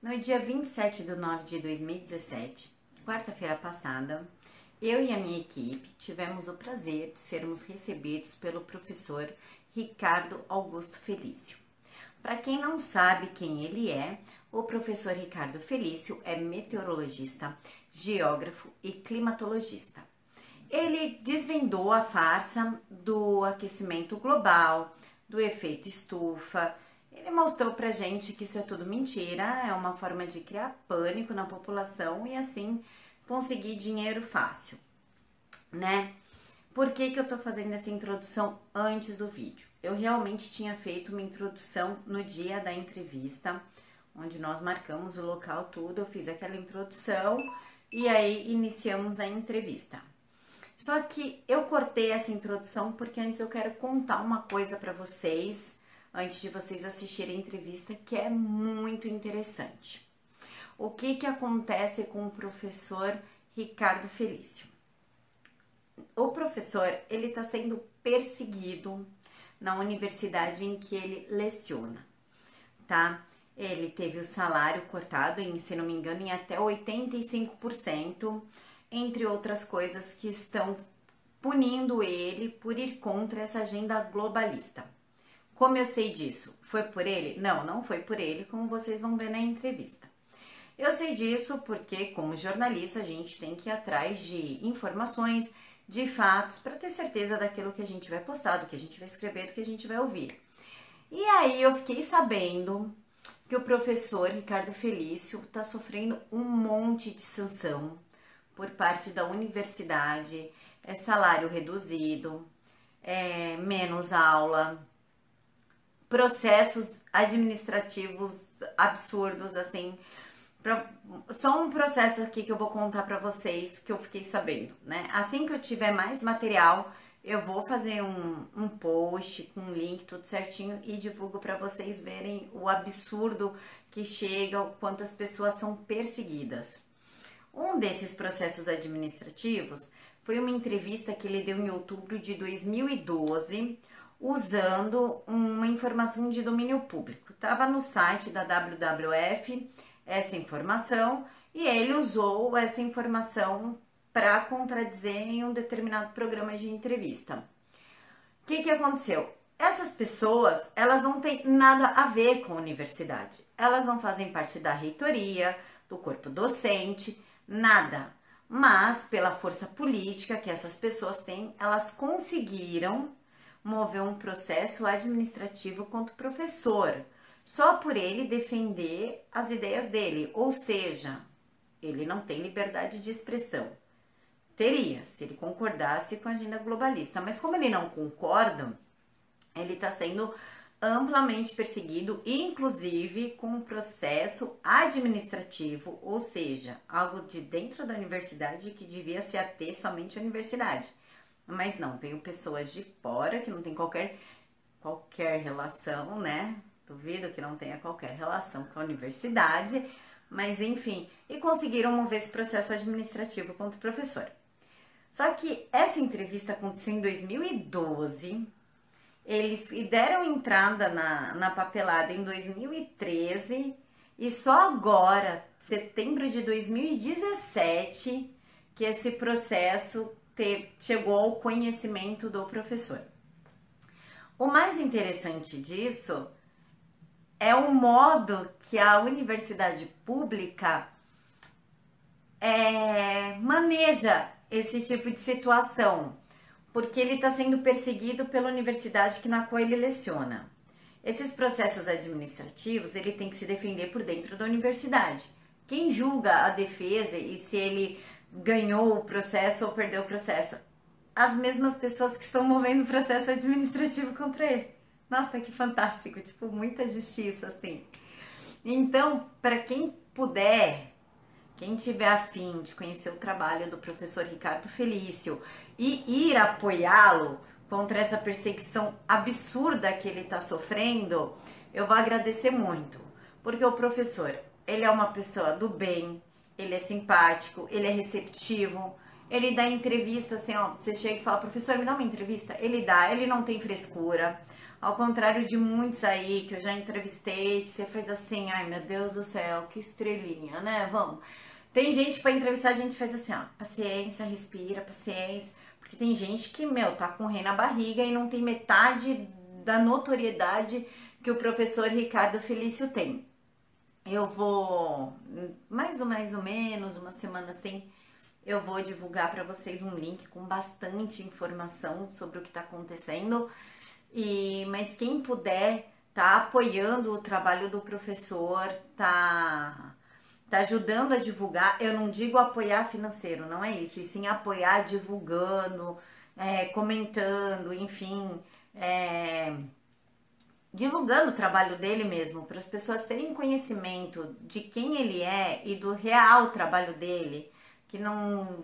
No dia 27/9/2017, quarta-feira passada, eu e a minha equipe tivemos o prazer de sermos recebidos pelo professor Ricardo Augusto Felício. Para quem não sabe quem ele é, o professor Ricardo Felício é meteorologista, geógrafo e climatologista. Ele desvendou a farsa do aquecimento global, do efeito estufa. Ele mostrou pra gente que isso é tudo mentira, é uma forma de criar pânico na população e assim conseguir dinheiro fácil, né? Por que eu tô fazendo essa introdução antes do vídeo? Eu realmente tinha feito uma introdução no dia da entrevista, onde nós marcamos o local tudo, eu fiz aquela introdução e aí iniciamos a entrevista. Só que eu cortei essa introdução porque antes eu quero contar uma coisa pra vocês, antes de vocês assistirem a entrevista, que é muito interessante. O que acontece com o professor Ricardo Felício? O professor, ele está sendo perseguido na universidade em que ele leciona, tá? Ele teve o salário cortado, se não me engano, em até 85%, entre outras coisas que estão punindo ele por ir contra essa agenda globalista. Como eu sei disso? Foi por ele? Não, não foi por ele, como vocês vão ver na entrevista. Eu sei disso porque, como jornalista, a gente tem que ir atrás de informações, de fatos, para ter certeza daquilo que a gente vai postar, do que a gente vai escrever, do que a gente vai ouvir. E aí eu fiquei sabendo que o professor Ricardo Felício está sofrendo um monte de sanção por parte da universidade, salário reduzido, menos aula, processos administrativos absurdos, assim. Só um processo aqui que eu vou contar pra vocês que eu fiquei sabendo, né? Assim que eu tiver mais material, eu vou fazer um post com um link, tudo certinho, e divulgo pra vocês verem o absurdo que chega, o quanto as pessoas são perseguidas. Um desses processos administrativos foi uma entrevista que ele deu em outubro de 2012, usando uma informação de domínio público. Estava no site da WWF essa informação e ele usou essa informação para contradizer em um determinado programa de entrevista. O que aconteceu? Essas pessoas, elas não têm nada a ver com a universidade. Elas não fazem parte da reitoria, do corpo docente, nada. Mas, pela força política que essas pessoas têm, elas conseguiram mover um processo administrativo contra o professor, só por ele defender as ideias dele, ou seja, ele não tem liberdade de expressão. Teria, se ele concordasse com a agenda globalista, mas como ele não concorda, ele está sendo amplamente perseguido, inclusive com um processo administrativo, ou seja, algo de dentro da universidade que devia se ater somente à universidade. Mas não, veio pessoas de fora que não tem qualquer relação, né? Duvido que não tenha qualquer relação com a universidade, mas enfim, e conseguiram mover esse processo administrativo contra o professor. Só que essa entrevista aconteceu em 2012, eles deram entrada na papelada em 2013 e só agora, setembro de 2017, que esse processo chegou ao conhecimento do professor. O mais interessante disso é o modo que a universidade pública maneja esse tipo de situação, porque ele está sendo perseguido pela universidade na qual ele leciona. Esses processos administrativos, ele tem que se defender por dentro da universidade. Quem julga a defesa e se ele ganhou o processo ou perdeu o processo? As mesmas pessoas que estão movendo o processo administrativo contra ele. Nossa, que fantástico, tipo, muita justiça, assim. Então, para quem puder, quem tiver afim de conhecer o trabalho do professor Ricardo Felício e ir apoiá-lo contra essa perseguição absurda que ele está sofrendo, eu vou agradecer muito, porque o professor, ele é uma pessoa do bem, ele é simpático, ele é receptivo, ele dá entrevista assim, ó, você chega e fala, professor, me dá uma entrevista, ele dá, ele não tem frescura. Ao contrário de muitos aí que eu já entrevistei, que você faz assim, ai meu Deus do céu, que estrelinha, né? Vamos. Tem gente para entrevistar, a gente faz assim, ó, paciência, respira, paciência. Porque tem gente que, tá com rei na barriga e não tem metade da notoriedade que o professor Ricardo Felício tem. Eu vou, mais ou menos, uma semana assim, eu vou divulgar para vocês um link com bastante informação sobre o que está acontecendo. Mas quem puder, tá apoiando o trabalho do professor, tá ajudando a divulgar. Eu não digo apoiar financeiro, não é isso, e sim apoiar divulgando, comentando, enfim, divulgando o trabalho dele mesmo, para as pessoas terem conhecimento de quem ele é e do real trabalho dele, que não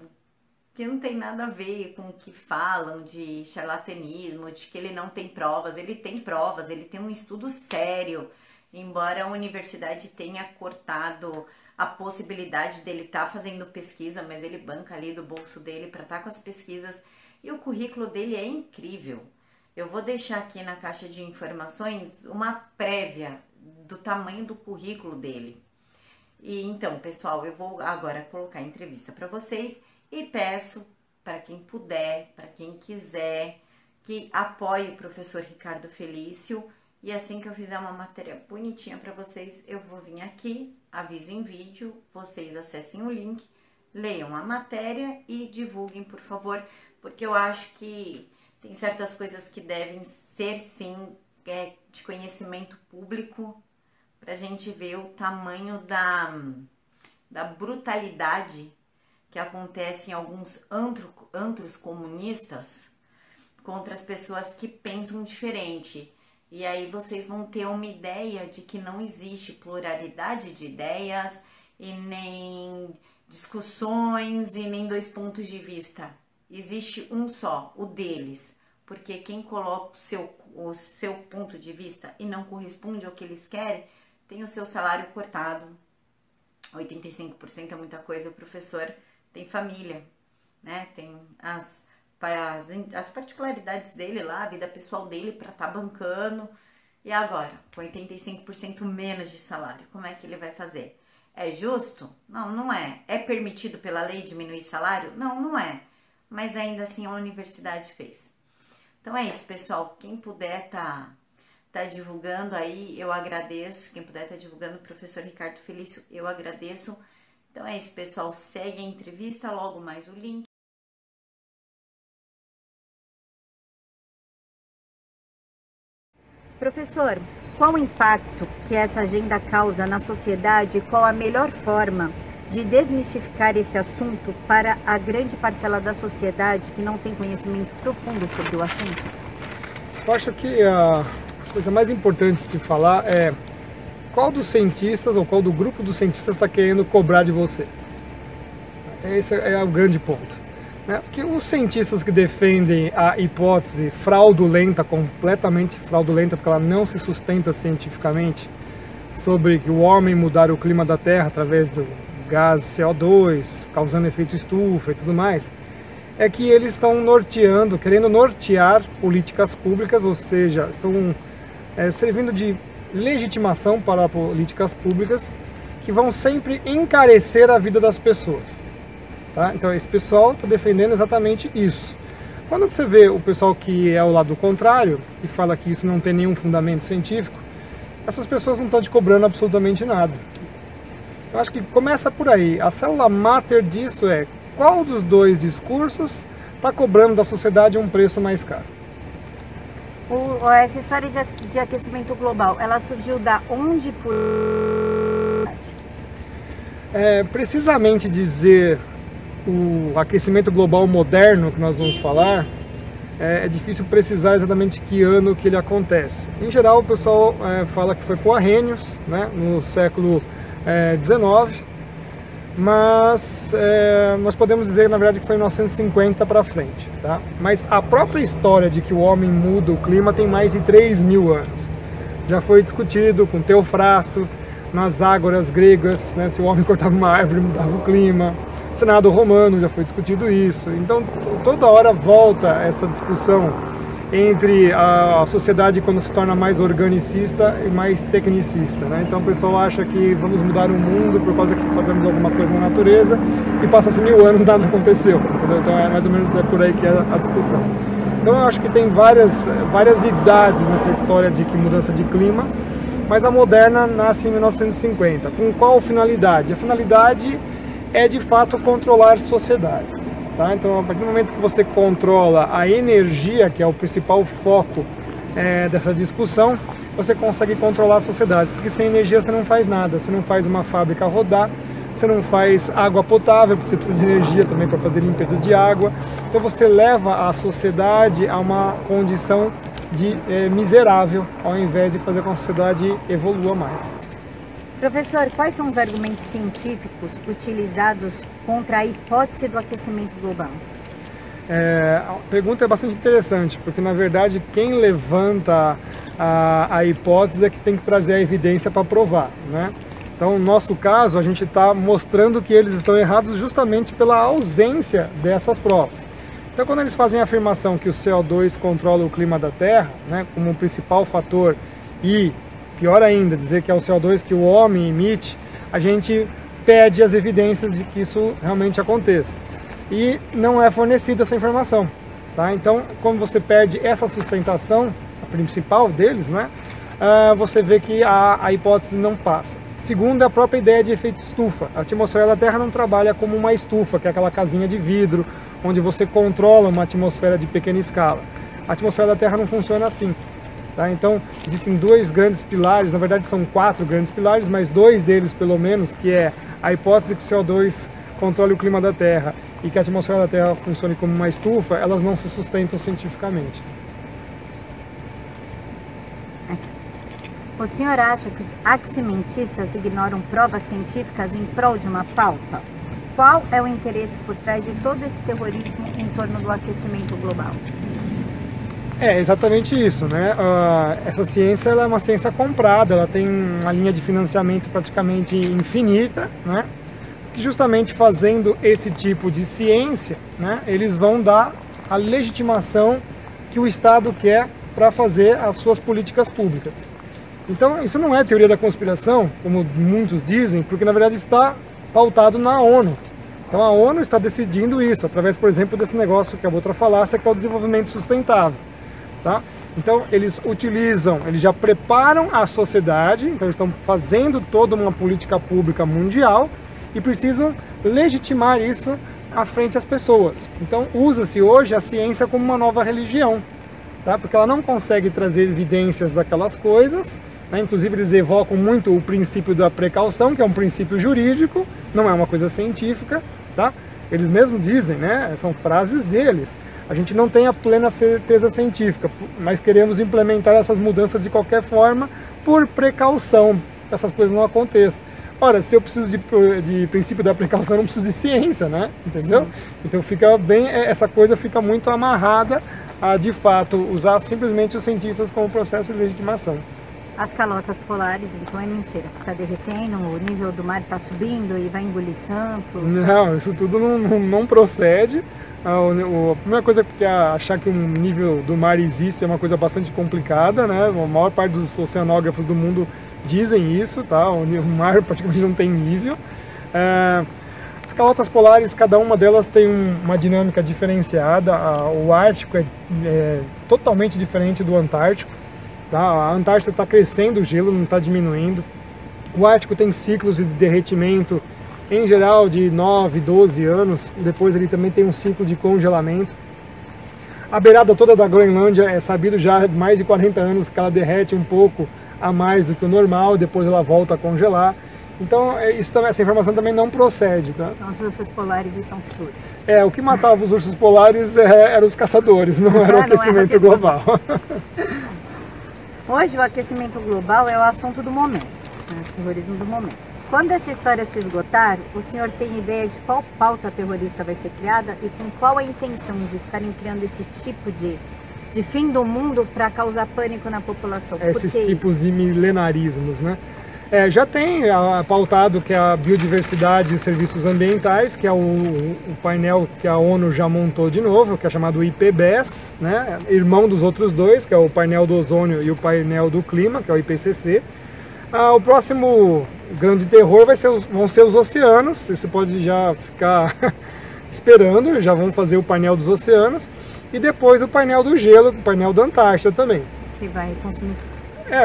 tem nada a ver com o que falam de charlatanismo, de que ele não tem provas. Ele tem provas, ele tem um estudo sério, embora a universidade tenha cortado a possibilidade dele estar fazendo pesquisa, mas ele banca ali do bolso dele para estar com as pesquisas, e o currículo dele é incrível. Eu vou deixar aqui na caixa de informações uma prévia do tamanho do currículo dele. E então, pessoal, eu vou agora colocar a entrevista para vocês e peço para quem puder, para quem quiser, que apoie o professor Ricardo Felício. E assim que eu fizer uma matéria bonitinha para vocês, eu vou vir aqui, aviso em vídeo, vocês acessem o link, leiam a matéria e divulguem, por favor, porque eu acho que tem certas coisas que devem ser, sim, de conhecimento público, para a gente ver o tamanho da brutalidade que acontece em alguns antros comunistas contra as pessoas que pensam diferente. E aí vocês vão ter uma ideia de que não existe pluralidade de ideias e nem discussões e nem dois pontos de vista. Existe um só, o deles. Porque quem coloca o seu ponto de vista e não corresponde ao que eles querem, tem o seu salário cortado. 85% é muita coisa. O professor tem família, né? Tem as particularidades dele lá, a vida pessoal dele para estar bancando. E agora, com 85% menos de salário, como é que ele vai fazer? É justo? Não, não é. É permitido pela lei diminuir salário? Não, não é. Mas ainda assim a universidade fez. Então é isso, pessoal. Quem puder tá divulgando aí, eu agradeço. Quem puder tá divulgando o professor Ricardo Felício, eu agradeço. Então é isso, pessoal. Segue a entrevista, logo mais o link. Professor, qual o impacto que essa agenda causa na sociedade e qual a melhor forma de desmistificar esse assunto para a grande parcela da sociedade que não tem conhecimento profundo sobre o assunto? Eu acho que a coisa mais importante de se falar é qual dos cientistas ou qual do grupo dos cientistas está querendo cobrar de você. Esse é o grande ponto, né? Porque os cientistas que defendem a hipótese fraudulenta, completamente fraudulenta, porque ela não se sustenta cientificamente, sobre que o homem mudar o clima da Terra através do gás CO2, causando efeito estufa e tudo mais, é que eles estão querendo nortear políticas públicas, ou seja, estão servindo de legitimação para políticas públicas que vão sempre encarecer a vida das pessoas. Tá? Então esse pessoal está defendendo exatamente isso. Quando você vê o pessoal que é ao lado contrário, e fala que isso não tem nenhum fundamento científico, essas pessoas não estão te cobrando absolutamente nada. Eu acho que começa por aí. A célula máter disso é qual dos dois discursos está cobrando da sociedade um preço mais caro. Essa história de aquecimento global, ela surgiu da onde por... precisamente dizer o aquecimento global moderno que nós vamos falar, é difícil precisar exatamente que ano que ele acontece. Em geral o pessoal fala que foi com Arrhenius, né, no século 19, mas nós podemos dizer na verdade que foi em 1950 para frente, tá? Mas a própria história de que o homem muda o clima tem mais de 3.000 anos. Já foi discutido com Teofrasto nas ágoras gregas, né, se o homem cortava uma árvore mudava o clima. No Senado romano já foi discutido isso. Então toda hora volta essa discussão entre a sociedade quando se torna mais organicista e mais tecnicista, né? Então o pessoal acha que vamos mudar o mundo por causa que fazemos alguma coisa na natureza e passa-se 1000 anos e nada aconteceu, entendeu? Então é mais ou menos por aí que é a discussão. Então eu acho que tem várias idades nessa história de que mudança de clima, mas a moderna nasce em 1950. Com qual finalidade? A finalidade é de fato controlar sociedades. Tá? Então, a partir do momento que você controla a energia, que é o principal foco dessa discussão, você consegue controlar as sociedades, porque sem energia você não faz nada, você não faz uma fábrica rodar, você não faz água potável, porque você precisa de energia também para fazer limpeza de água. Então você leva a sociedade a uma condição de miserável, ao invés de fazer com que a sociedade evolua mais. Professor, quais são os argumentos científicos utilizados contra a hipótese do aquecimento global? A pergunta é bastante interessante, porque na verdade quem levanta a hipótese é que tem que trazer a evidência para provar, né? Então, no nosso caso, a gente está mostrando que eles estão errados justamente pela ausência dessas provas. Então, quando eles fazem a afirmação que o CO2 controla o clima da Terra, né, como o principal fator, e pior ainda, dizer que é o CO2 que o homem emite, a gente pede as evidências de que isso realmente aconteça. E não é fornecida essa informação. Tá? Então, como você perde essa sustentação, a principal deles, né, você vê que a hipótese não passa. Segundo, a própria ideia de efeito estufa. A atmosfera da Terra não trabalha como uma estufa, que é aquela casinha de vidro, onde você controla uma atmosfera de pequena escala. A atmosfera da Terra não funciona assim. Tá? Então, existem dois grandes pilares, na verdade são 4 grandes pilares, mas 2 deles pelo menos, que é a hipótese que CO2 controle o clima da Terra e que a atmosfera da Terra funcione como uma estufa, elas não se sustentam cientificamente. O senhor acha que os aximentistas ignoram provas científicas em prol de uma pauta? Qual é o interesse por trás de todo esse terrorismo em torno do aquecimento global? É exatamente isso, né? Essa ciência ela é uma ciência comprada, ela tem uma linha de financiamento praticamente infinita, né? Que justamente fazendo esse tipo de ciência, né, eles vão dar a legitimação que o Estado quer para fazer as suas políticas públicas. Então isso não é teoria da conspiração, como muitos dizem, porque na verdade está pautado na ONU. Então a ONU está decidindo isso, através, por exemplo, desse negócio que é outra falácia, que é o desenvolvimento sustentável. Tá? Então eles já preparam a sociedade, então estão fazendo toda uma política pública mundial e precisam legitimar isso à frente às pessoas. Então usa-se hoje a ciência como uma nova religião, tá? Porque ela não consegue trazer evidências daquelas coisas, né? Inclusive eles evocam muito o princípio da precaução, que é um princípio jurídico, não é uma coisa científica, tá? Eles mesmos dizem, né? São frases deles. A gente não tem a plena certeza científica, mas queremos implementar essas mudanças de qualquer forma por precaução, que essas coisas não aconteçam. Ora, se eu preciso de princípio da precaução, eu não preciso de ciência, né? Entendeu? Sim. Então fica bem, essa coisa fica muito amarrada a, de fato, usar simplesmente os cientistas como processo de legitimação. As calotas polares, então é mentira, está derretendo, o nível do mar está subindo e vai engolir Santos? Não, isso tudo não procede. A primeira coisa é que achar que um nível do mar existe é uma coisa bastante complicada, né? A maior parte dos oceanógrafos do mundo dizem isso, tá? O mar praticamente não tem nível. As calotas polares, cada uma delas tem uma dinâmica diferenciada. O Ártico é totalmente diferente do Antártico. Tá? A Antártida está crescendo o gelo, não está diminuindo. O Ártico tem ciclos de derretimento, em geral, de 9, 12 anos. Depois ele também tem um ciclo de congelamento. A beirada toda da Groenlândia é sabido já há mais de 40 anos que ela derrete um pouco a mais do que o normal, depois ela volta a congelar. Então essa informação também não procede. Tá? Então os ursos polares estão seguros. O que matava os ursos polares eram os caçadores, não era o aquecimento global. Hoje o aquecimento global é o assunto do momento, né? O terrorismo do momento. Quando essa história se esgotar, o senhor tem ideia de qual pauta terrorista vai ser criada e com qual a intenção de ficarem criando esse tipo de fim do mundo para causar pânico na população? Esses tipos de milenarismos, né? Já tem pautado que é a biodiversidade e serviços ambientais, que é o painel que a ONU já montou de novo, que é chamado IPBES, né? Irmão dos outros dois, que é o painel do ozônio e o painel do clima, que é o IPCC. O próximo grande terror vão ser os oceanos, você pode já ficar esperando, já vão fazer o painel dos oceanos, e depois o painel do gelo, o painel da Antártida também. Que vai consumir.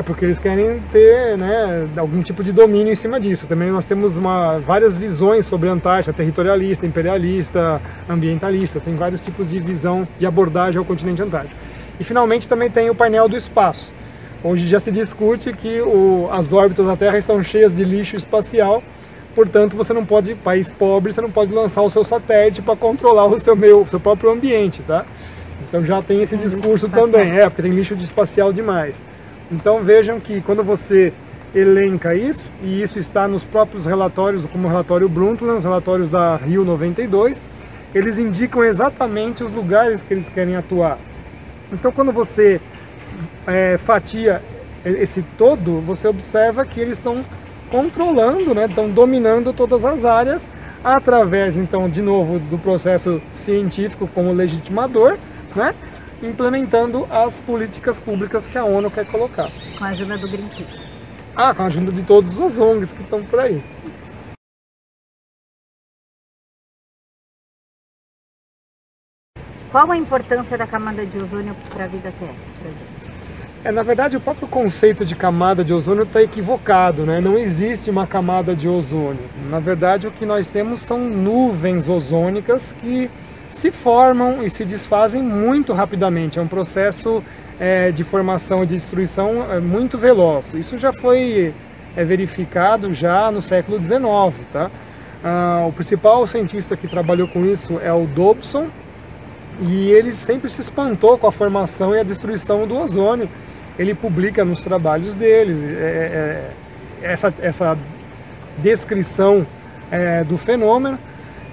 Porque eles querem ter, né, algum tipo de domínio em cima disso. Também nós temos várias visões sobre a Antártida, territorialista, imperialista, ambientalista, tem vários tipos de visão de abordagem ao continente antártico. E finalmente também tem o painel do espaço, onde já se discute que as órbitas da Terra estão cheias de lixo espacial, portanto você não pode, país pobre, você não pode lançar o seu satélite para controlar o seu próprio ambiente, tá? Então já tem esse discurso também, porque tem lixo espacial demais. Então vejam que quando você elenca isso, e isso está nos próprios relatórios, como o relatório Brundtland, os relatórios da Rio 92, eles indicam exatamente os lugares que eles querem atuar. Então quando você fatia esse todo, você observa que eles estão controlando, né, estão dominando todas as áreas, através então de novo do processo científico como legitimador, né? Implementando as políticas públicas que a ONU quer colocar. Com a ajuda do Greenpeace. Com a ajuda de todos os ONGs que estão por aí. Qual a importância da camada de ozônio para a vida terrestre, pra gente? Na verdade, o próprio conceito de camada de ozônio está equivocado, né? Não existe uma camada de ozônio. Na verdade, o que nós temos são nuvens ozônicas que se formam e se desfazem muito rapidamente. É um processo de formação e de destruição muito veloz. Isso já foi verificado já no século XIX, tá? O principal cientista que trabalhou com isso é o Dobson, e ele sempre se espantou com a formação e a destruição do ozônio. Ele publica nos trabalhos deles essa descrição do fenômeno.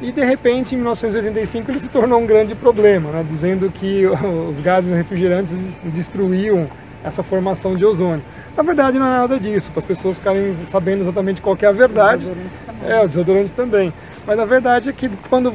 E de repente, em 1985, ele se tornou um grande problema, né, dizendo que os gases refrigerantes destruíam essa formação de ozônio. Na verdade, não é nada disso, para as pessoas ficarem sabendo exatamente qual que é a verdade. O desodorante também. Mas a verdade é que quando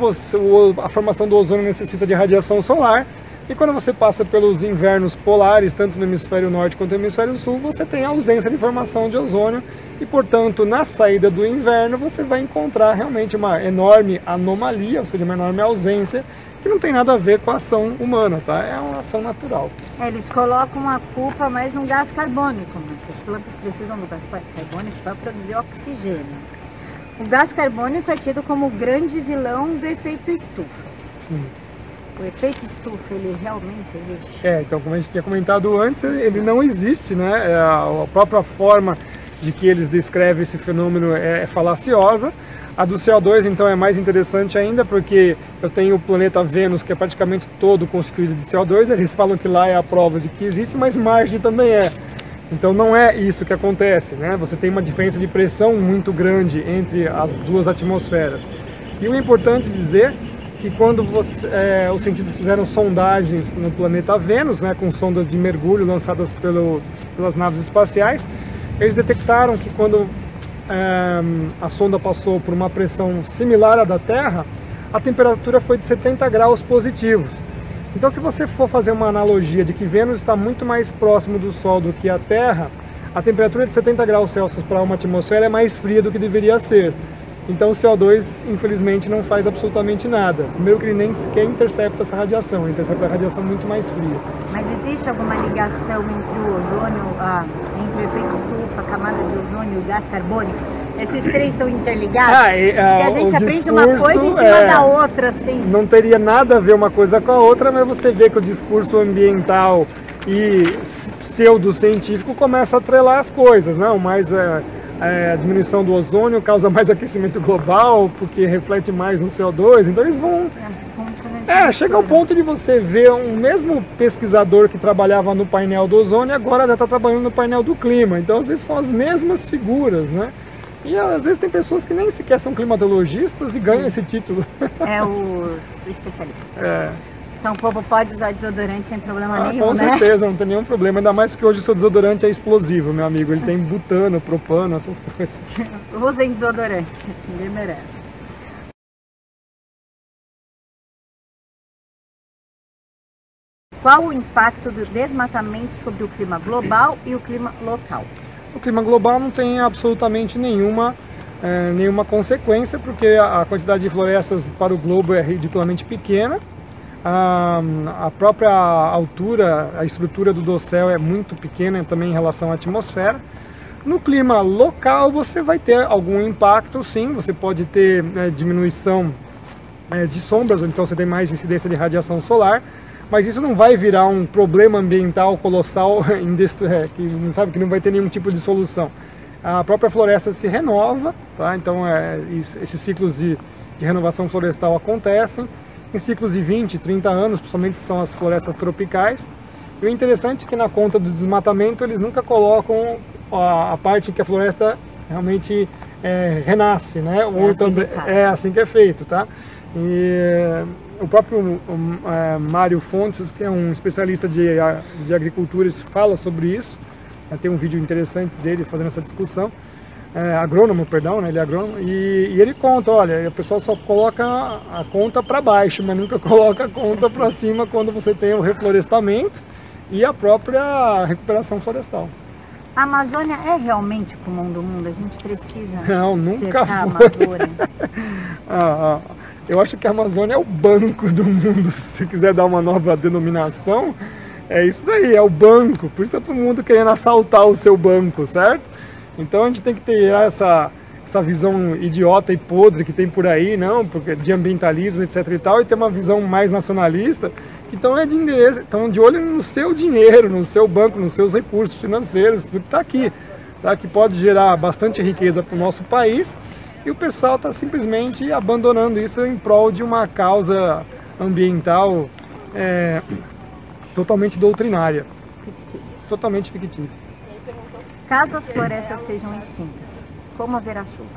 a formação do ozônio necessita de radiação solar, e quando você passa pelos invernos polares, tanto no hemisfério norte quanto no hemisfério sul, você tem a ausência de formação de ozônio e, portanto, na saída do inverno você vai encontrar realmente uma enorme anomalia, ou seja, uma enorme ausência, que não tem nada a ver com a ação humana, tá? É uma ação natural. Eles colocam a culpa mais no gás carbônico, mas as plantas precisam do gás carbônico para produzir oxigênio. O gás carbônico é tido como o grande vilão do efeito estufa. O efeito estufa, ele realmente existe? Então, como a gente tinha comentado antes, ele não existe, né? A própria forma de que eles descrevem esse fenômeno é falaciosa. A do CO2, então, é mais interessante ainda, porque eu tenho o planeta Vênus, que é praticamente todo constituído de CO2, eles falam que lá é a prova de que existe, mas Marte também é. Então não é isso que acontece, né? Você tem uma diferença de pressão muito grande entre as duas atmosferas. E o importante dizer que quando os cientistas fizeram sondagens no planeta Vênus, né, com sondas de mergulho lançadas pelas naves espaciais, eles detectaram que quando a sonda passou por uma pressão similar à da Terra, a temperatura foi de 70 graus positivos. Então, se você for fazer uma analogia de que Vênus está muito mais próximo do Sol do que a Terra, a temperatura de 70 graus Celsius para uma atmosfera é mais fria do que deveria ser. Então o CO2, infelizmente, não faz absolutamente nada. Primeiro que ele nem sequer intercepta essa radiação, ele intercepta a radiação muito mais fria. Mas existe alguma ligação entre o ozônio, entre o efeito estufa, a camada de ozônio e o gás carbônico? Esses três estão interligados? Porque a gente aprende uma coisa em cima da outra, assim. Não teria nada a ver uma coisa com a outra, mas você vê que o discurso ambiental e pseudocientífico começa a atrelar as coisas, não? Mas a diminuição do ozônio causa mais aquecimento global, porque reflete mais no CO2, então eles vão... chega ao ponto de você ver um mesmo pesquisador que trabalhava no painel do ozônio, agora já está trabalhando no painel do clima, então às vezes são as mesmas figuras, né? E às vezes tem pessoas que nem sequer são climatologistas e ganham esse título. Os especialistas. Então o povo pode usar desodorante sem problema nenhum, com né? Com certeza, não tem nenhum problema, ainda mais que hoje o seu desodorante é explosivo, meu amigo. Ele tem butano, propano, essas coisas. Usem desodorante, ninguém merece. Qual o impacto do desmatamento sobre o clima global e o clima local? O clima global não tem absolutamente nenhuma consequência, porque a quantidade de florestas para o globo é ridiculamente pequena. A própria altura, a estrutura do dossel é muito pequena também em relação à atmosfera. No clima local você vai ter algum impacto, sim, você pode ter diminuição de sombras, então você tem mais incidência de radiação solar, mas isso não vai virar um problema ambiental colossal que não vai ter nenhum tipo de solução. A própria floresta se renova, tá? Então esses ciclos de renovação florestal acontecem em ciclos de 20, 30 anos, principalmente são as florestas tropicais. E o interessante é que na conta do desmatamento eles nunca colocam a parte que a floresta realmente renasce, né? É assim que é feito, tá? E o próprio Mário Fontes, que é um especialista de agricultura, fala sobre isso. Tem um vídeo interessante dele fazendo essa discussão. Agrônomo, perdão, né? Ele é agrônomo, e ele conta, olha, o pessoal só coloca a conta para baixo, mas nunca coloca a conta para cima quando você tem o reflorestamento e a própria recuperação florestal. A Amazônia é realmente o pulmão do mundo? A gente precisa nunca secar a Amazônia? Eu acho que a Amazônia é o banco do mundo, se você quiser dar uma nova denominação, é isso daí, é o banco, por isso está todo mundo querendo assaltar o seu banco, certo? Então a gente tem que ter essa visão idiota e podre que tem por aí, não, porque de ambientalismo, etc e tal, e ter uma visão mais nacionalista, que estão de olho no seu dinheiro, no seu banco, nos seus recursos financeiros, tudo está aqui, tá? Que pode gerar bastante riqueza para o nosso país, e o pessoal está simplesmente abandonando isso em prol de uma causa ambiental totalmente doutrinária. Fictícia. Totalmente fictícia. Caso as florestas sejam extintas, como haverá chuva?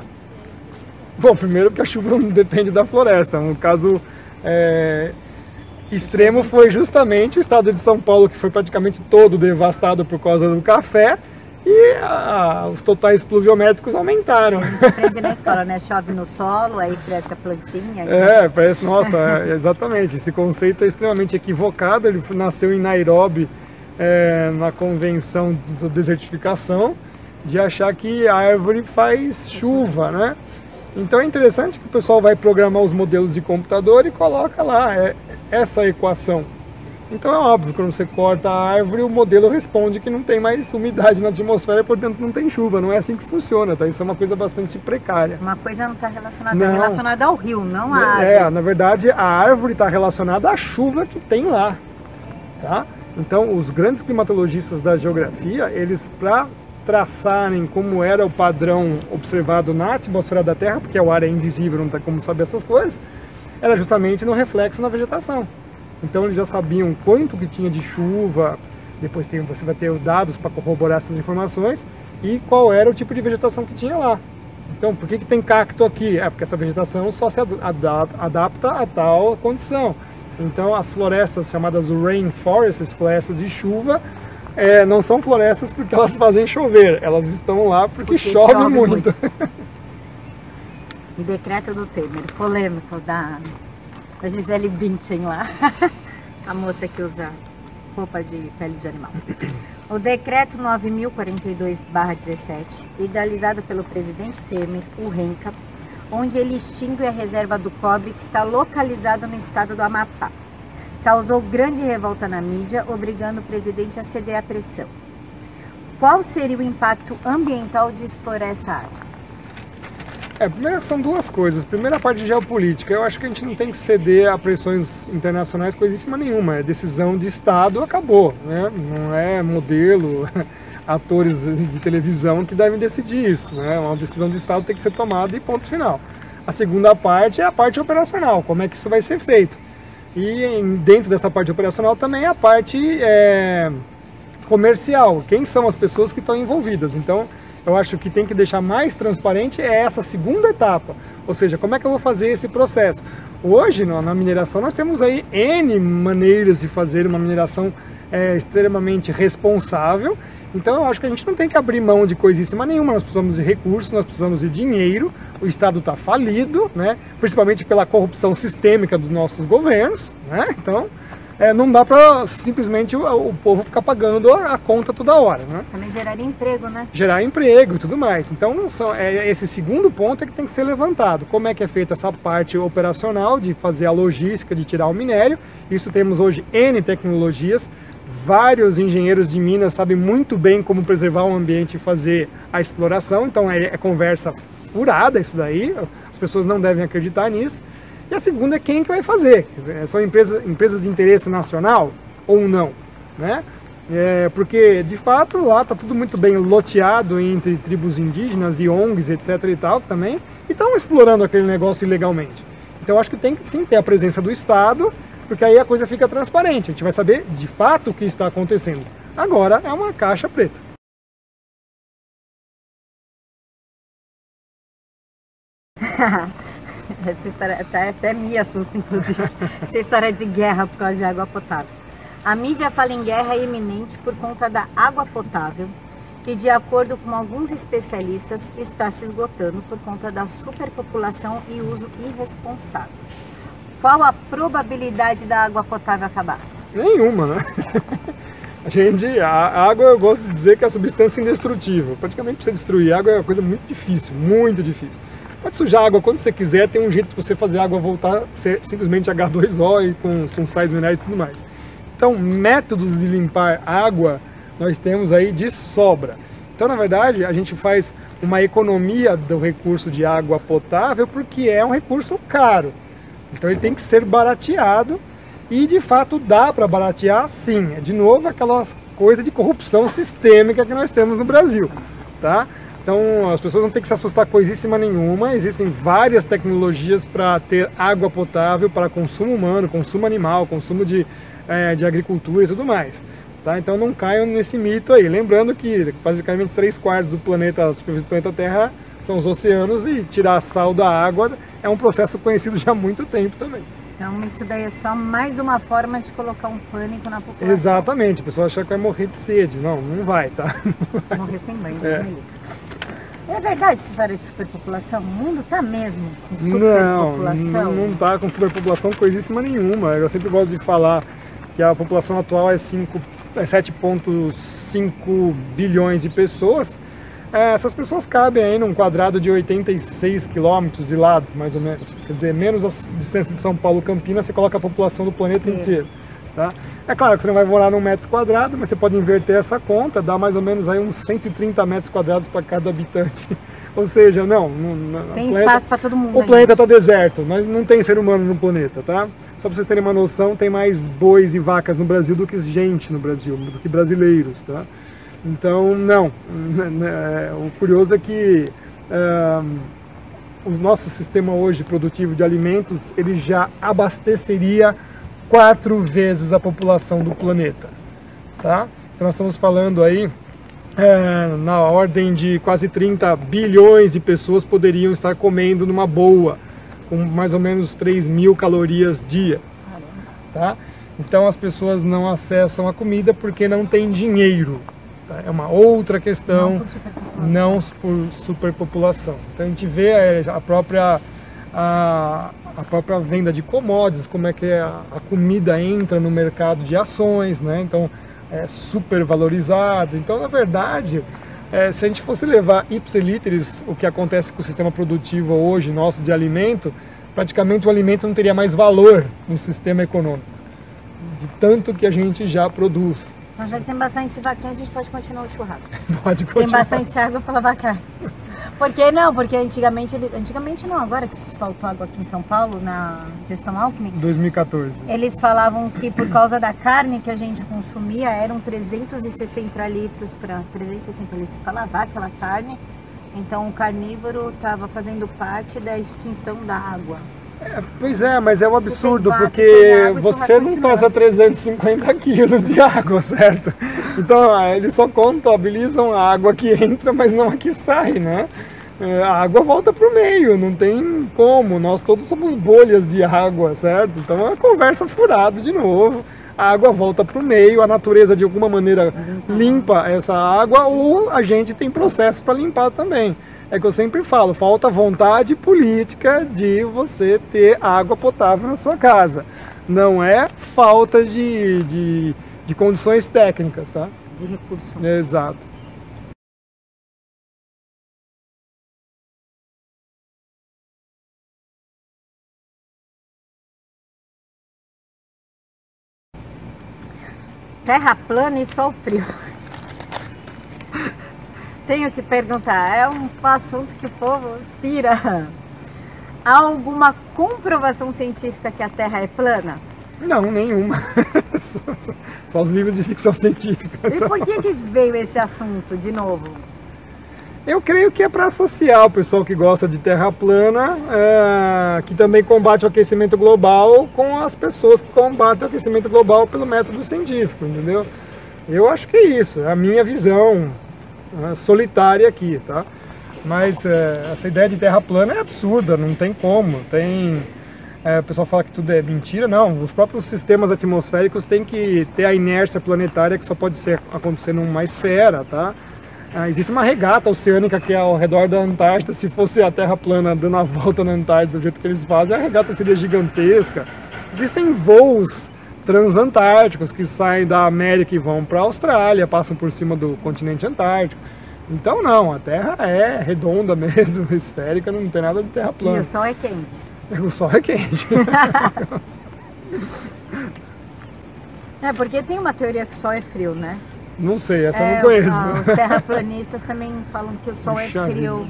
Bom, primeiro porque a chuva não depende da floresta. Um caso extremo foi justamente o estado de São Paulo, que foi praticamente todo devastado por causa do café, e os totais pluviométricos aumentaram. A gente aprende na escola, né? Chove no solo, aí cresce a plantinha. Parece, nossa, exatamente. Esse conceito é extremamente equivocado. Ele nasceu em Nairobi, na convenção da desertificação, de achar que a árvore faz chuva, né? Então é interessante que o pessoal vai programar os modelos de computador e coloca lá essa equação. Então é óbvio, quando você corta a árvore, o modelo responde que não tem mais umidade na atmosfera e, portanto, não tem chuva. Não é assim que funciona, tá? Isso é uma coisa bastante precária. Uma coisa não está relacionada, é relacionada ao rio, não à árvore. Na verdade, a árvore está relacionada à chuva que tem lá, tá? Então, os grandes climatologistas da geografia, eles, para traçarem como era o padrão observado na atmosfera da Terra, porque o ar é invisível, não tem como saber essas coisas, era justamente no reflexo na vegetação. Então eles já sabiam quanto que tinha de chuva, depois você vai ter dados para corroborar essas informações, e qual era o tipo de vegetação que tinha lá. Então, por que tem cacto aqui? Porque essa vegetação só se adapta a tal condição. Então as florestas chamadas rainforests, florestas de chuva, não são florestas porque elas fazem chover, elas estão lá porque chove muito. O decreto do Temer, polêmico da Gisele Bündchen lá, a moça que usa roupa de pele de animal. O decreto 9.042/17, idealizado pelo presidente Temer, o RENCA, onde ele extingue a reserva do cobre que está localizada no estado do Amapá, causou grande revolta na mídia, obrigando o presidente a ceder à pressão. Qual seria o impacto ambiental de explorar essa área? Primeiro são duas coisas. Primeiro, a parte geopolítica. Eu acho que a gente não tem que ceder a pressões internacionais coisíssima nenhuma. É decisão de Estado, acabou, né? Não é modelo, atores de televisão que devem decidir isso, né? Uma decisão de Estado tem que ser tomada e ponto final. A segunda parte é a parte operacional, como é que isso vai ser feito. E dentro dessa parte operacional também a parte comercial. Quem são as pessoas que estão envolvidas? Então, eu acho que tem que deixar mais transparente essa segunda etapa, ou seja, como é que eu vou fazer esse processo? Hoje, na mineração, nós temos aí N maneiras de fazer uma mineração extremamente responsável. Então eu acho que a gente não tem que abrir mão de coisíssima nenhuma, nós precisamos de recursos, nós precisamos de dinheiro, o Estado está falido, né? Principalmente pela corrupção sistêmica dos nossos governos, né? Então não dá para simplesmente o povo ficar pagando a conta toda hora, né? Também gerar emprego, né? Gerar emprego e tudo mais. Então esse segundo ponto é que tem que ser levantado. Como é que é feita essa parte operacional de fazer a logística, de tirar o minério? Isso temos hoje N tecnologias. Vários engenheiros de Minas sabem muito bem como preservar o ambiente e fazer a exploração, então é conversa furada isso daí, as pessoas não devem acreditar nisso. E a segunda é quem que vai fazer, quer dizer, são empresas de interesse nacional ou não, né? Porque de fato lá está tudo muito bem loteado entre tribos indígenas e ONGs, etc e tal também, e estão explorando aquele negócio ilegalmente. Então acho que tem que sim ter a presença do Estado, porque aí a coisa fica transparente, a gente vai saber de fato o que está acontecendo. Agora é uma caixa preta. Essa história até me assusta, inclusive. Essa história de guerra por causa de água potável. A mídia fala em guerra iminente por conta da água potável, que de acordo com alguns especialistas está se esgotando por conta da superpopulação e uso irresponsável. Qual a probabilidade da água potável acabar? Nenhuma, né? A água, eu gosto de dizer que é a substância indestrutível. Praticamente para você destruir água é uma coisa muito difícil, muito difícil. Pode sujar a água quando você quiser, tem um jeito de você fazer a água voltar a ser simplesmente H2O e com sais minerais e tudo mais. Então, métodos de limpar água nós temos aí de sobra. Então, na verdade, a gente faz uma economia do recurso de água potável porque é um recurso caro. Então ele tem que ser barateado e de fato dá para baratear sim. É de novo aquela coisa de corrupção sistêmica que nós temos no Brasil, tá? Então as pessoas não têm que se assustar com coisíssima nenhuma, existem várias tecnologias para ter água potável para consumo humano, consumo animal, consumo de agricultura e tudo mais. Tá? Então não caiam nesse mito aí, lembrando que basicamente 3/4 do planeta, da superfície do planeta Terra são os oceanos e tirar sal da água é um processo conhecido já há muito tempo também. Então isso daí é só mais uma forma de colocar um pânico na população. Exatamente, o pessoal acha que vai morrer de sede. Não, não vai, tá? Morrer sem banho, Deus me livre. É verdade essa história de superpopulação? O mundo tá mesmo com superpopulação? Não tá com superpopulação coisíssima nenhuma. Eu sempre gosto de falar que a população atual é 7,5 bilhões de pessoas. Essas pessoas cabem aí num quadrado de 86 quilômetros de lado, mais ou menos. Quer dizer, menos a distância de São Paulo-Campinas, você coloca a população do planeta inteiro. Tá? É claro que você não vai morar num metro quadrado, mas você pode inverter essa conta, dá mais ou menos aí uns 130 metros quadrados para cada habitante. Ou seja, não tem espaço para todo mundo. O planeta está deserto, não tem ser humano no planeta, tá? Só para vocês terem uma noção, tem mais bois e vacas no Brasil do que gente no Brasil, do que brasileiros, tá? Então, não. O curioso é que o nosso sistema hoje produtivo de alimentos, ele já abasteceria 4 vezes a população do planeta, tá? Então nós estamos falando aí na ordem de quase 30 bilhões de pessoas poderiam estar comendo numa boa, com mais ou menos 3.000 calorias dia, tá? Então as pessoas não acessam a comida porque não tem dinheiro. É uma outra questão, não por superpopulação. Então a gente vê a própria venda de commodities, como é que a comida entra no mercado de ações, né? Então é super valorizado. Então, na verdade, se a gente fosse levar ipsiliteris o que acontece com o sistema produtivo hoje nosso de alimento, praticamente o alimento não teria mais valor no sistema econômico, de tanto que a gente já produz. Mas já que tem bastante vaquinha, a gente pode continuar o churrasco. Pode continuar. Tem bastante água para lavar carne. Por que não? Porque antigamente não, agora que faltou água aqui em São Paulo, na gestão Alckmin. 2014. Eles falavam que por causa da carne que a gente consumia, eram 360 litros para lavar aquela carne. Então o carnívoro estava fazendo parte da extinção da água. Pois é, mas é um absurdo, porque você não passa 350 quilos de água, certo? Então eles só contabilizam a água que entra, mas não a que sai, né? a água volta para o meio, não tem como, nós todos somos bolhas de água, certo? Então é uma conversa furada de novo, a água volta para o meio, a natureza de alguma maneira limpa essa água ou a gente tem processo para limpar também. É que eu sempre falo, falta vontade política de você ter água potável na sua casa, não é falta de condições técnicas, tá? De recurso. Exato. Terra plana e sol frio. Tenho que perguntar, é um assunto que o povo pira. Há alguma comprovação científica que a Terra é plana? Não, nenhuma. Só os livros de ficção científica. E por que veio esse assunto de novo? Eu creio que é para associar o pessoal que gosta de terra plana, que também combate o aquecimento global, com as pessoas que combatem o aquecimento global pelo método científico, entendeu? Eu acho que é isso, é a minha visão solitária aqui, tá? Mas essa ideia de terra plana é absurda, não tem como. O pessoal fala que tudo é mentira, não. Os próprios sistemas atmosféricos têm que ter a inércia planetária que só pode acontecer numa esfera, tá? Existe uma regata oceânica que é ao redor da Antártida. Se fosse a Terra plana dando a volta na Antártida do jeito que eles fazem, a regata seria gigantesca. Existem voos transantárticos que saem da América e vão para a Austrália, passam por cima do continente antártico. Então não, a Terra é redonda mesmo, esférica, não tem nada de terra plana. E o Sol é quente. O Sol é quente. Porque tem uma teoria que o Sol é frio, né? Não sei, essa eu não conheço. Os terraplanistas também falam que o Sol é frio.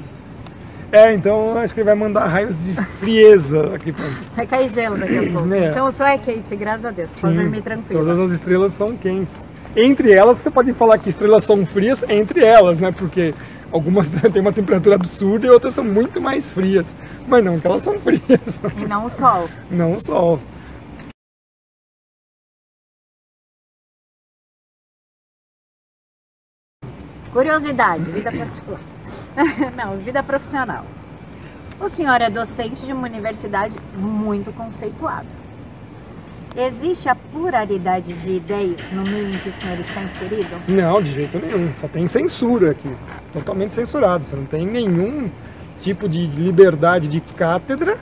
Então acho que ele vai mandar raios de frieza aqui pra gente. Vai cair gelo daqui a pouco. Então o Sol é quente, graças a Deus, pode dormir tranquilo. Todas as estrelas são quentes. Entre elas, você pode falar que estrelas são frias entre elas, né? Porque algumas têm uma temperatura absurda e outras são muito mais frias. Mas não que elas são frias. E não o Sol. Não o Sol. Curiosidade, vida particular. Não, vida profissional. O senhor é docente de uma universidade muito conceituada. Existe a pluralidade de ideias no meio em que o senhor está inserido? Não, de jeito nenhum. Só tem censura aqui. Totalmente censurado. Você não tem nenhum tipo de liberdade de cátedra.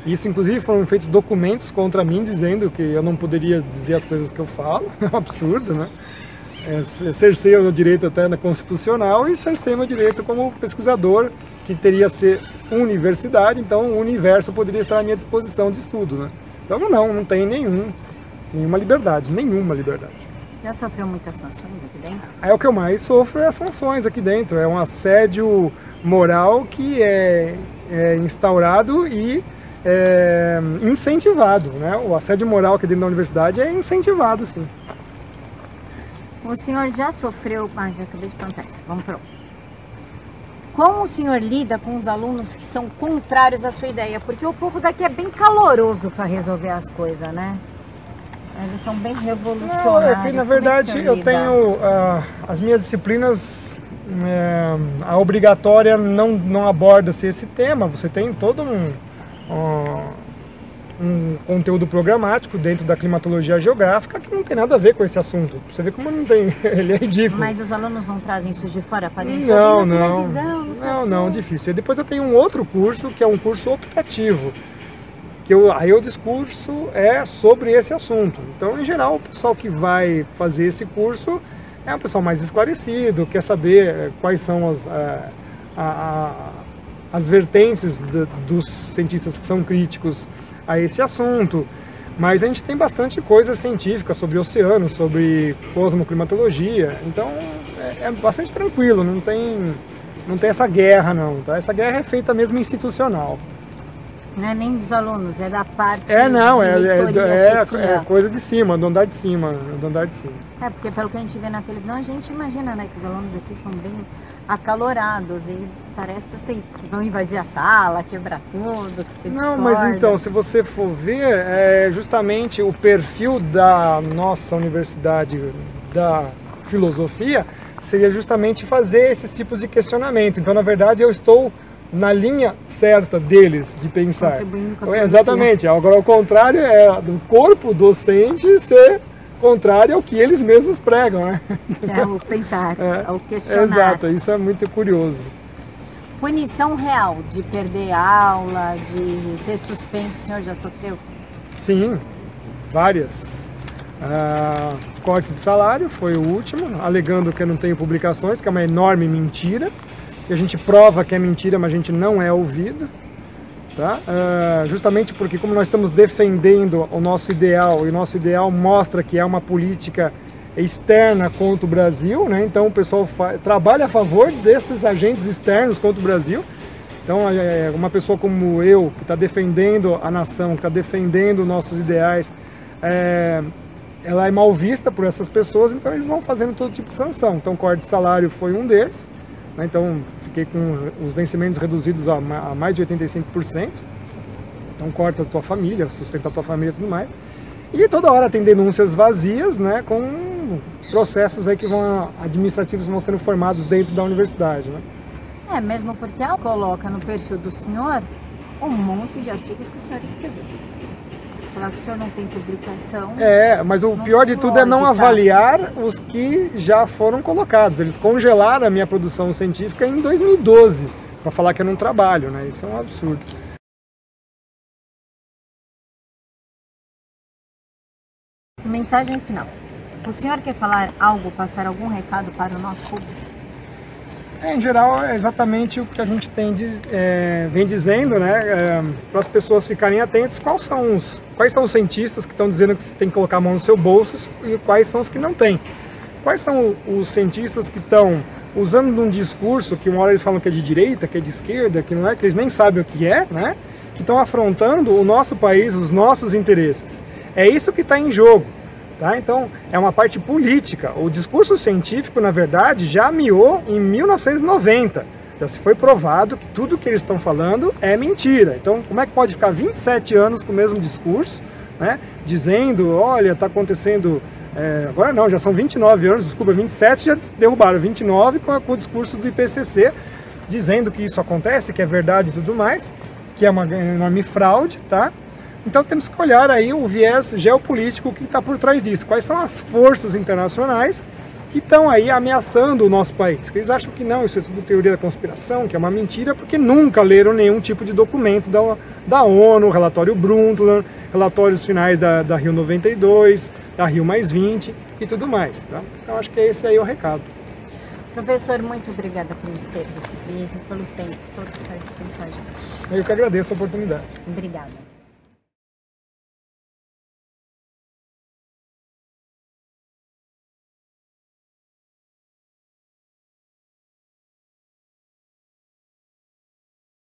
Isso, inclusive, foram feitos documentos contra mim dizendo que eu não poderia dizer as coisas que eu falo. É um absurdo, né? Cerceio o meu direito até na constitucional e cerceio o meu direito como pesquisador, que teria a ser universidade, então o universo poderia estar à minha disposição de estudo, né? Então não tem nenhuma liberdade, Já sofreu muitas sanções aqui dentro? O que eu mais sofro é as sanções aqui dentro, é um assédio moral que é instaurado e incentivado, né? O assédio moral aqui dentro da universidade é incentivado, sim. O senhor já sofreu... já acabei de perguntar isso. Vamos para outro. Como o senhor lida com os alunos que são contrários à sua ideia? Porque o povo daqui é bem caloroso para resolver as coisas, né? Eles são bem revolucionários. Não, na verdade, eu tenho as minhas disciplinas, a obrigatória não aborda-se esse tema. Você tem todo um conteúdo programático dentro da climatologia geográfica que não tem nada a ver com esse assunto. Você vê como não tem, ele é ridículo. Mas os alunos não trazem isso de fora para dentro? Não, difícil. E depois eu tenho um outro curso, que é um curso optativo, que aí o discurso é sobre esse assunto. Então, em geral, o pessoal que vai fazer esse curso é um pessoal mais esclarecido, quer saber quais são as vertentes dos cientistas que são críticos a esse assunto, mas a gente tem bastante coisa científica sobre oceanos, sobre cosmoclimatologia, então é bastante tranquilo, não tem essa guerra não, tá? Essa guerra é feita mesmo institucional. Não é nem dos alunos, é da parte é coisa de cima, do andar de cima, porque pelo que a gente vê na televisão, a gente imagina, né, que os alunos aqui são bem acalorados e parece assim, que vão invadir a sala, quebrar tudo, que se discorda. Não, mas então, se você for ver, justamente o perfil da nossa universidade, da filosofia, seria justamente fazer esses tipos de questionamento. Então, na verdade, eu estou na linha certa deles de pensar. Contribuindo com a Exatamente. Agora, ao contrário, é do corpo docente ser contrário ao que eles mesmos pregam, né? É o pensar, o questionar. Exato, isso é muito curioso. Punição real de perder aula, de ser suspenso, o senhor já sofreu? Sim, várias. Corte de salário foi o último, alegando que eu não tenho publicações, que é uma enorme mentira, que a gente prova que é mentira, mas a gente não é ouvido. Tá? Justamente porque, como nós estamos defendendo o nosso ideal, e o nosso ideal mostra que é uma política externa contra o Brasil, né? Então o pessoal trabalha a favor desses agentes externos contra o Brasil. Então uma pessoa como eu, que está defendendo a nação, que está defendendo nossos ideais, ela é mal vista por essas pessoas, então eles vão fazendo todo tipo de sanção. Então o corte de salário foi um deles, né? Então fiquei com os vencimentos reduzidos a mais de 85%. Então corta a tua família, sustenta a tua família e tudo mais. E toda hora tem denúncias vazias, né, com processos aí que administrativos vão sendo formados dentro da universidade, né? Mesmo porque ela coloca no perfil do senhor um monte de artigos que o senhor escreveu. Falar que o senhor não tem publicação. Mas o pior de tudo é não avaliar os que já foram colocados. Eles congelaram a minha produção científica em 2012, para falar que eu não trabalho, né? Isso é um absurdo. Mensagem final. O senhor quer falar algo, passar algum recado para o nosso público? Em geral, é exatamente o que a gente vem dizendo, né? Para as pessoas ficarem atentas, quais são os cientistas que estão dizendo que você tem que colocar a mão no seu bolso e quais são os que não têm. Quais são os cientistas que estão usando um discurso que uma hora eles falam que é de direita, que é de esquerda, que não é, que eles nem sabem o que é, né? Que estão afrontando o nosso país, os nossos interesses. É isso que está em jogo. Tá? Então, é uma parte política. O discurso científico, na verdade, já miou em 1990. Já se foi provado que tudo que eles estão falando é mentira. Então, como é que pode ficar 27 anos com o mesmo discurso, né? Dizendo, olha, está acontecendo... agora não, já são 29 anos, desculpa, 27 já derrubaram, 29 com o discurso do IPCC, dizendo que isso acontece, que é verdade e tudo mais, que é uma enorme fraude, tá? Então temos que olhar aí o viés geopolítico que está por trás disso. Quais são as forças internacionais que estão aí ameaçando o nosso país? Eles acham que não, isso é tudo teoria da conspiração, que é uma mentira, porque nunca leram nenhum tipo de documento da ONU, relatório Brundtland, relatórios finais da Rio 92, da Rio +20 e tudo mais. Tá? Então acho que esse aí é o recado. Professor, muito obrigada por nos ter recebido, pelo tempo todo que o senhor dispensou a gente. Eu que agradeço a oportunidade. Obrigada.